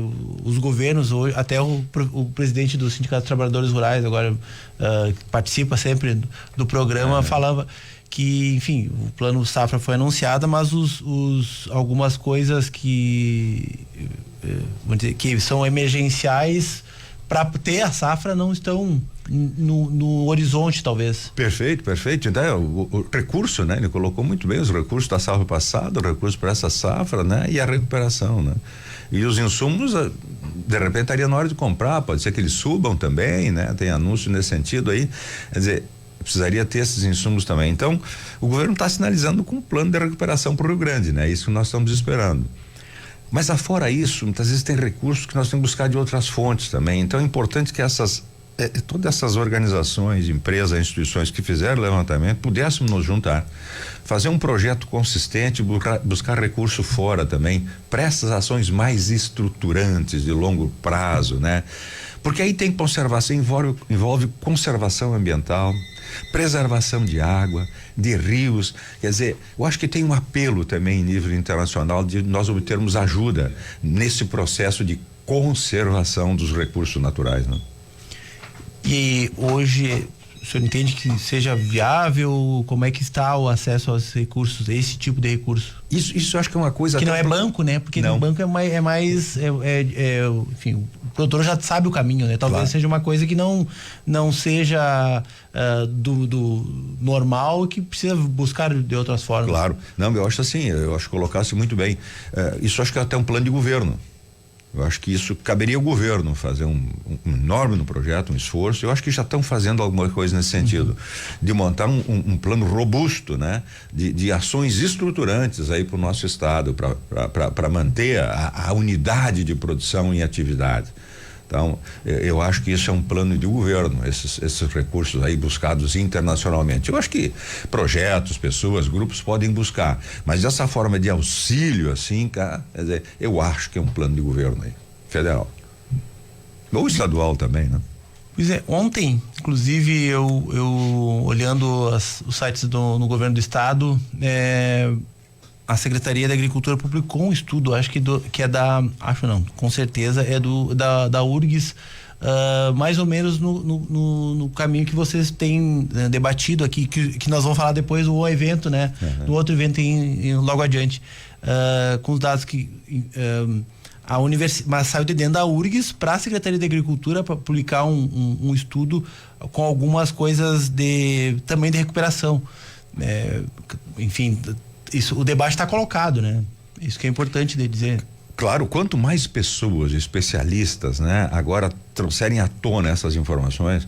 Os governos hoje, até o presidente do Sindicato dos Trabalhadores Rurais agora participa sempre do programa, falava que, enfim, o plano safra foi anunciado, mas algumas coisas que são emergenciais para ter a safra não estão no horizonte, talvez. Perfeito. Então, o recurso, né? Ele colocou muito bem os recursos da safra passada, o recurso para essa safra, né? E a recuperação, né? E os insumos, de repente, estaria na hora de comprar, pode ser que eles subam também, né? Tem anúncio nesse sentido aí, quer dizer, precisaria ter esses insumos também. Então, o governo está sinalizando com um plano de recuperação para o Rio Grande, né? Isso que nós estamos esperando. Mas afora isso, muitas vezes tem recursos que nós temos que buscar de outras fontes também. Então é importante que todas essas organizações, empresas, instituições que fizeram o levantamento pudéssemos nos juntar, fazer um projeto consistente, buscar recurso fora também para essas ações mais estruturantes de longo prazo, né? Porque aí tem conservação, envolve conservação ambiental, preservação de água, de rios. Quer dizer, eu acho que tem um apelo também em nível internacional de nós obtermos ajuda nesse processo de conservação dos recursos naturais, né? E hoje o senhor entende que seja viável? Como é que está o acesso aos recursos, esse tipo de recurso? Isso eu acho que é uma coisa que não é banco, né? Porque no banco é mais enfim, o produtor já sabe o caminho, né? Talvez seja uma coisa que não seja do normal e que precisa buscar de outras formas. Claro, não, eu acho assim, eu acho que colocasse muito bem, isso acho que é até um plano de governo. Eu acho que isso caberia ao governo fazer um enorme projeto, um esforço. Eu acho que já estão fazendo alguma coisa nesse sentido, de montar um plano robusto, né? De ações estruturantes aí para o nosso estado, para manter a unidade de produção em atividade. Então, eu acho que isso é um plano de governo, esses recursos aí buscados internacionalmente. Eu acho que projetos, pessoas, grupos podem buscar, mas essa forma de auxílio, assim, cara, quer dizer, eu acho que é um plano de governo aí, federal. Ou estadual também, né? Pois é, ontem, inclusive, eu olhando os sites no governo do estado, a Secretaria da Agricultura publicou um estudo, acho que com certeza é da URGS, mais ou menos no caminho que vocês têm debatido aqui, que nós vamos falar depois do evento, né? No outro evento logo adiante, com os dados que mas saiu de dentro da URGS para a Secretaria da Agricultura para publicar um estudo com algumas coisas também de recuperação. enfim, o debate está colocado, né? Isso que é importante de dizer. Claro, quanto mais pessoas, especialistas, né, agora trouxerem à tona essas informações,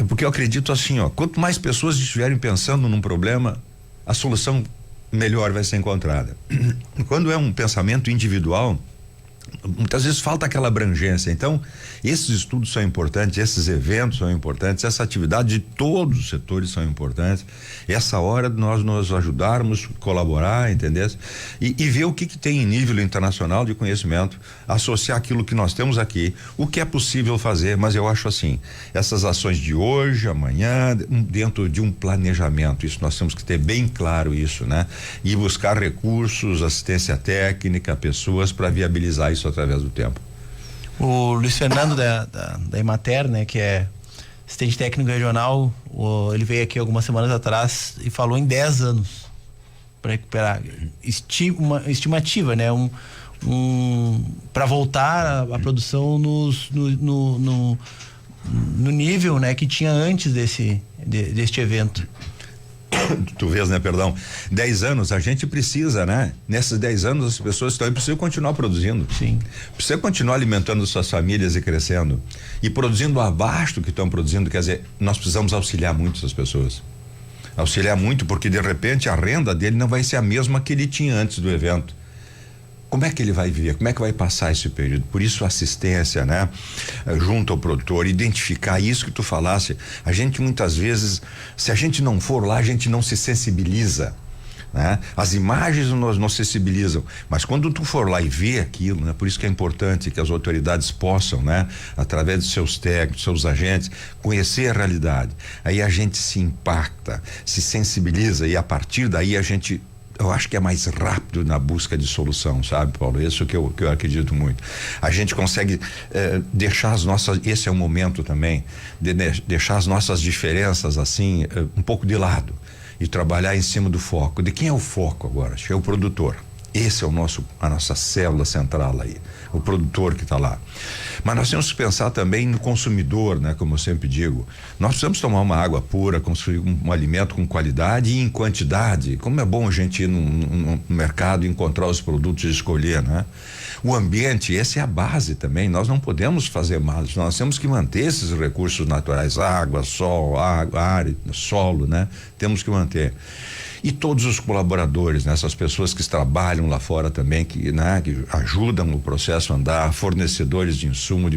porque eu acredito assim, quanto mais pessoas estiverem pensando num problema, a solução melhor vai ser encontrada. Quando é um pensamento individual, muitas vezes falta aquela abrangência. Então, esses estudos são importantes, esses eventos são importantes, essa atividade de todos os setores são importantes. Essa hora de nós nos ajudarmos, colaborar, entendeu? E ver o que tem em nível internacional de conhecimento, associar aquilo que nós temos aqui, o que é possível fazer. Mas eu acho assim, essas ações de hoje, amanhã, dentro de um planejamento, isso nós temos que ter bem claro isso, né? E buscar recursos, assistência técnica, pessoas para viabilizar isso através do tempo. O Luiz Fernando da Emater, né, que é assistente técnico regional, ele veio aqui algumas semanas atrás e falou em 10 anos para recuperar. Uma estimativa, né, para voltar a produção no nível, né, que tinha antes deste evento. Tu vês, né, perdão, 10 anos, a gente precisa, né? Nesses 10 anos as pessoas precisam continuar produzindo. Sim. Precisa continuar alimentando suas famílias e crescendo. E produzindo abaixo do que estão produzindo, quer dizer, nós precisamos auxiliar muito essas pessoas. Auxiliar muito, porque de repente a renda dele não vai ser a mesma que ele tinha antes do evento. Como é que ele vai viver? Como é que vai passar esse período? Por isso assistência, né? Junto ao produtor, identificar isso que tu falasse. A gente muitas vezes, se a gente não for lá, a gente não se sensibiliza, né? As imagens nos sensibilizam, mas quando tu for lá e ver aquilo, né? Por isso que é importante que as autoridades possam, né? Através de seus técnicos, seus agentes, conhecer a realidade. Aí a gente se impacta, se sensibiliza e a partir daí eu acho que é mais rápido na busca de solução, sabe, Paulo? Isso que eu acredito muito. A gente consegue deixar esse é o momento também de deixar as nossas diferenças assim um pouco de lado e trabalhar em cima do foco. De quem é o foco agora? É o produtor. Esse é a nossa célula central aí, o produtor que está lá. Mas nós temos que pensar também no consumidor, né? Como eu sempre digo, nós precisamos tomar uma água pura, consumir um alimento com qualidade e em quantidade. Como é bom a gente ir no mercado e encontrar os produtos e escolher, né? O ambiente, essa é a base também, nós não podemos fazer mal, nós temos que manter esses recursos naturais, água, sol, ar, solo, né? Temos que manter. E todos os colaboradores, né? Essas pessoas que trabalham lá fora também, que ajudam o processo a andar, fornecedores de insumo,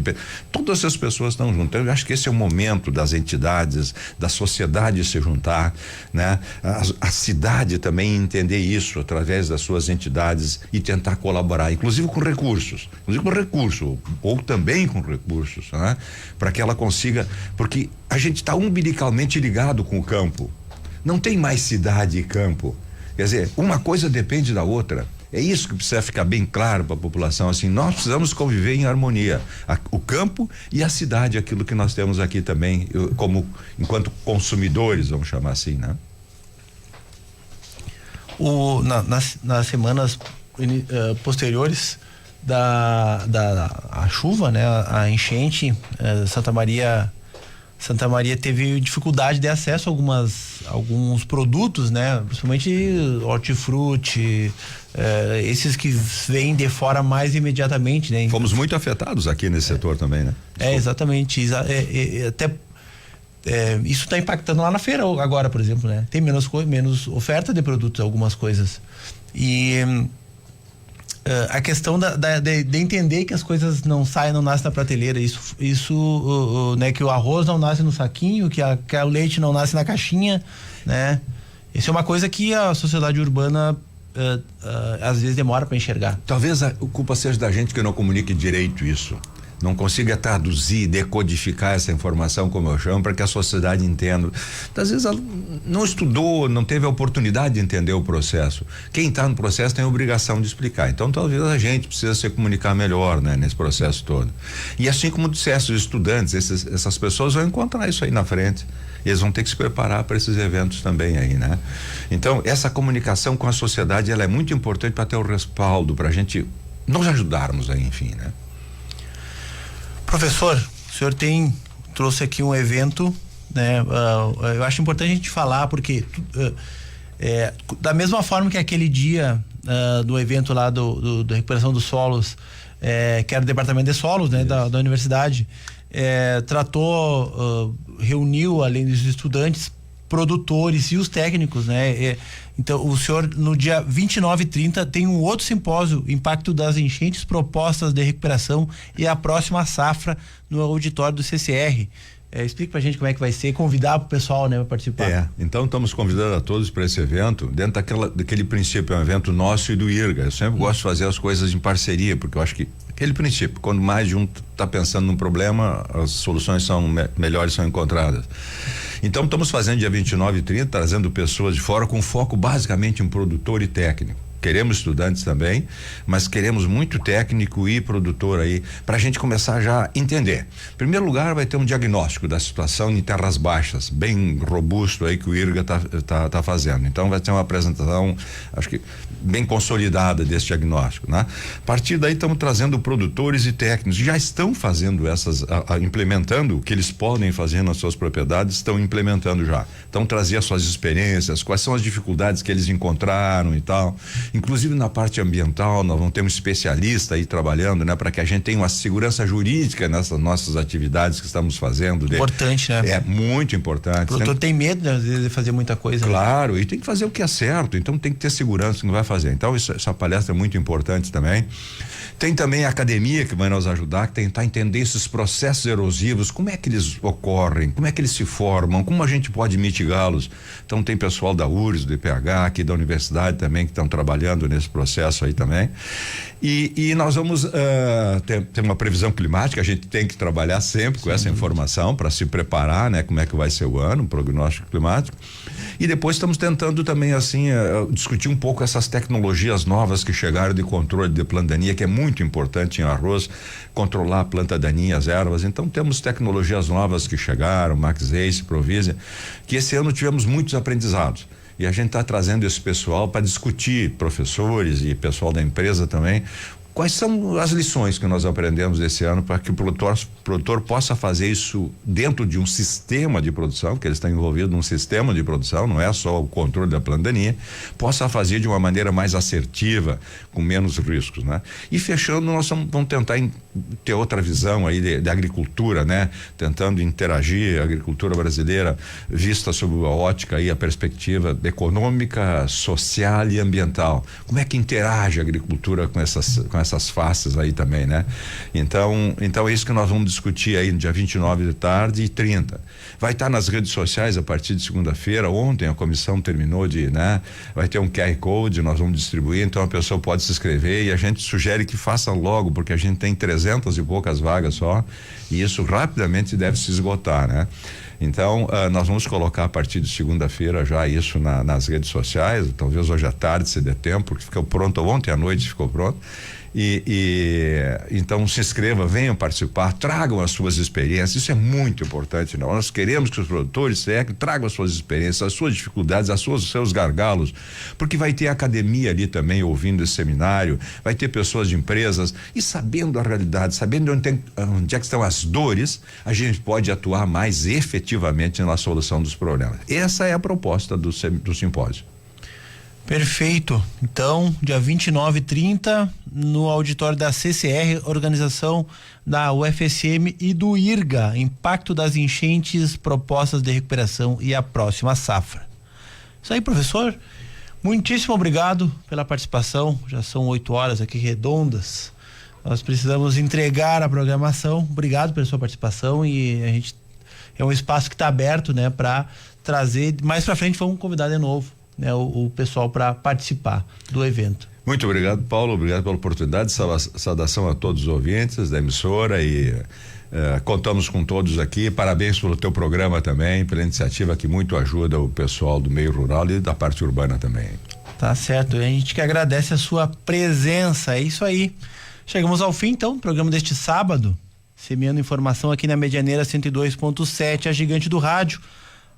todas essas pessoas estão juntas. Eu acho que esse é o momento das entidades, da sociedade se juntar, né? A cidade também entender isso através das suas entidades e tentar colaborar, inclusive com recursos, ou também com recursos, né? Para que ela consiga, porque a gente está umbilicalmente ligado com o campo. Não tem mais cidade e campo. Quer dizer, uma coisa depende da outra. É isso que precisa ficar bem claro para a população. Assim, nós precisamos conviver em harmonia. O campo e a cidade, aquilo que nós temos aqui também, enquanto consumidores, vamos chamar assim, né? Nas semanas posteriores da chuva, né? A enchente, Santa Maria teve dificuldade de acesso a alguns produtos, né? Principalmente hortifruti, esses que vêm de fora mais imediatamente, né? Fomos muito afetados aqui nesse setor também, né? Exatamente. Até isso está impactando lá na feira agora, por exemplo, né? Tem menos oferta de produtos, algumas coisas. E a questão de entender que as coisas não nascem na prateleira, isso né, que o arroz não nasce no saquinho, que o leite não nasce na caixinha, né? Isso é uma coisa que a sociedade urbana às vezes demora para enxergar. Talvez a culpa seja da gente que não comunique direito isso. Não consiga traduzir, decodificar essa informação, como eu chamo, para que a sociedade entenda. Às vezes ela não estudou, não teve a oportunidade de entender o processo. Quem está no processo tem a obrigação de explicar. Então talvez a gente precisa se comunicar melhor, né, nesse processo todo. E assim como disseste, os estudantes, essas pessoas vão encontrar isso aí na frente. Eles vão ter que se preparar para esses eventos também aí, né? Então essa comunicação com a sociedade, ela é muito importante para ter o respaldo, para a gente nos ajudarmos aí, enfim, né? Professor, o senhor trouxe aqui um evento né? Eu acho importante a gente falar porque da mesma forma que aquele dia do evento lá da recuperação dos solos, que era o departamento de solos, né, da universidade, reuniu além dos estudantes, produtores e os técnicos, né? Então, o senhor, no dia 29 e 30, tem um outro simpósio, Impacto das Enchentes, Propostas de Recuperação e a Próxima Safra, no auditório do CCR. Explique pra gente como é que vai ser, convidar pro pessoal, né, pra participar. Então estamos convidando a todos para esse evento, dentro daquele princípio, é um evento nosso e do IRGA. Eu sempre gosto de fazer as coisas em parceria, porque eu acho que aquele princípio, quando mais de um tá pensando num problema, as soluções são melhores, são encontradas. Então estamos fazendo dia 29 e 30, trazendo pessoas de fora com foco basicamente em produtor e técnico. Queremos estudantes também, mas queremos muito técnico e produtor aí, para a gente começar já a entender. Em primeiro lugar, vai ter um diagnóstico da situação em terras baixas, bem robusto aí que o IRGA tá fazendo. Então vai ter uma apresentação, acho que bem consolidada desse diagnóstico, né? A partir daí estamos trazendo produtores e técnicos que já estão fazendo implementando o que eles podem fazer nas suas propriedades, estão implementando já. Então trazer as suas experiências, quais são as dificuldades que eles encontraram e tal. Inclusive na parte ambiental, nós vamos ter um especialista aí trabalhando, né? Para que a gente tenha uma segurança jurídica nessas nossas atividades que estamos fazendo. Importante, né? É muito importante. O produtor tem medo, né, às vezes, de fazer muita coisa. Claro, e tem que fazer o que é certo, então tem que ter segurança que não vai fazer. Então essa palestra é muito importante também. Tem também a academia que vai nos ajudar, que tentar entender esses processos erosivos, como é que eles ocorrem, como é que eles se formam, como a gente pode mitigá-los. Então tem pessoal da URGS, do IPH, aqui da universidade também, que estão trabalhando nesse processo aí também. E nós vamos ter uma previsão climática, a gente tem que trabalhar sempre com essa informação para se preparar, né? Como é que vai ser o ano, um prognóstico climático. E depois estamos tentando também assim discutir um pouco essas tecnologias novas que chegaram de controle de planta daninha, que é muito importante em arroz, controlar a planta daninha, as ervas. Então temos tecnologias novas que chegaram, Max Ace, Provisia, que esse ano tivemos muitos aprendizados. E a gente está trazendo esse pessoal para discutir, professores e pessoal da empresa também, quais são as lições que nós aprendemos esse ano para que o produtor possa fazer isso dentro de um sistema de produção, que ele está envolvido num sistema de produção, não é só o controle da planta daninha, possa fazer de uma maneira mais assertiva, com menos riscos, né? E fechando, nós vamos tentar ter outra visão aí de agricultura, né? Tentando interagir a agricultura brasileira vista sob a ótica e a perspectiva econômica, social e ambiental. Como é que interage a agricultura com essas faces aí também, né? Então é isso que nós vamos discutir aí no dia 29 de tarde e 30. Vai estar nas redes sociais a partir de segunda-feira. Ontem a comissão terminou vai ter um QR Code, nós vamos distribuir, então a pessoa pode se inscrever e a gente sugere que faça logo, porque a gente tem 300 e poucas vagas só, e isso rapidamente deve se esgotar, né? Então, nós vamos colocar a partir de segunda-feira já isso nas redes sociais, talvez hoje à tarde, se der tempo, porque ficou pronto ontem à noite, ficou pronto. Então se inscreva, venham participar, tragam as suas experiências, isso é muito importante. Nós queremos que os produtores técnicos tragam as suas experiências, as suas dificuldades, os seus gargalos, porque vai ter academia ali também ouvindo esse seminário, vai ter pessoas de empresas e sabendo a realidade, sabendo onde é que estão as dores, a gente pode atuar mais efetivamente na solução dos problemas. Essa é a proposta do simpósio. Perfeito. Então, dia 29 e 30, no auditório da CCR, organização da UFSM e do IRGA, Impacto das Enchentes, Propostas de Recuperação e a Próxima Safra. Isso aí, professor. Muitíssimo obrigado pela participação. Já são 8 horas aqui redondas. Nós precisamos entregar a programação. Obrigado pela sua participação e a gente é um espaço que está aberto, né, para trazer. Mais para frente vamos convidar de novo, né, o pessoal para participar do evento. Muito obrigado, Paulo, obrigado pela oportunidade, saudação a todos os ouvintes da emissora e contamos com todos aqui, parabéns pelo teu programa também, pela iniciativa que muito ajuda o pessoal do meio rural e da parte urbana também. Tá certo, a gente que agradece a sua presença, é isso aí. Chegamos ao fim então, programa deste sábado, semeando informação aqui na Medianeira 102.7, a gigante do rádio.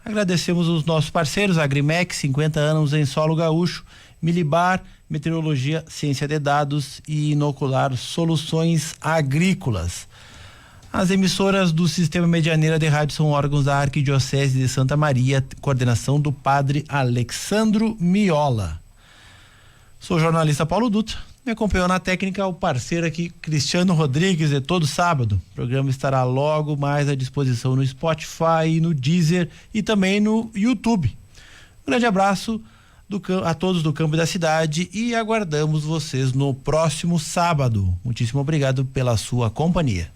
Agradecemos os nossos parceiros, Agrimex, 50 anos em solo gaúcho, Milibar, meteorologia, ciência de dados e Inocular Soluções Agrícolas. As emissoras do Sistema Medianeira de Rádio são órgãos da Arquidiocese de Santa Maria, coordenação do padre Alexandro Miola. Sou o jornalista Paulo Dutra. Me acompanhou na técnica o parceiro aqui, Cristiano Rodrigues, de todo sábado. O programa estará logo mais à disposição no Spotify, no Deezer e também no YouTube. Um grande abraço a todos do campo e da cidade e aguardamos vocês no próximo sábado. Muitíssimo obrigado pela sua companhia.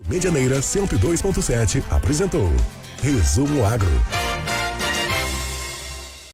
Medianeira 102.7 apresentou Resumo Agro.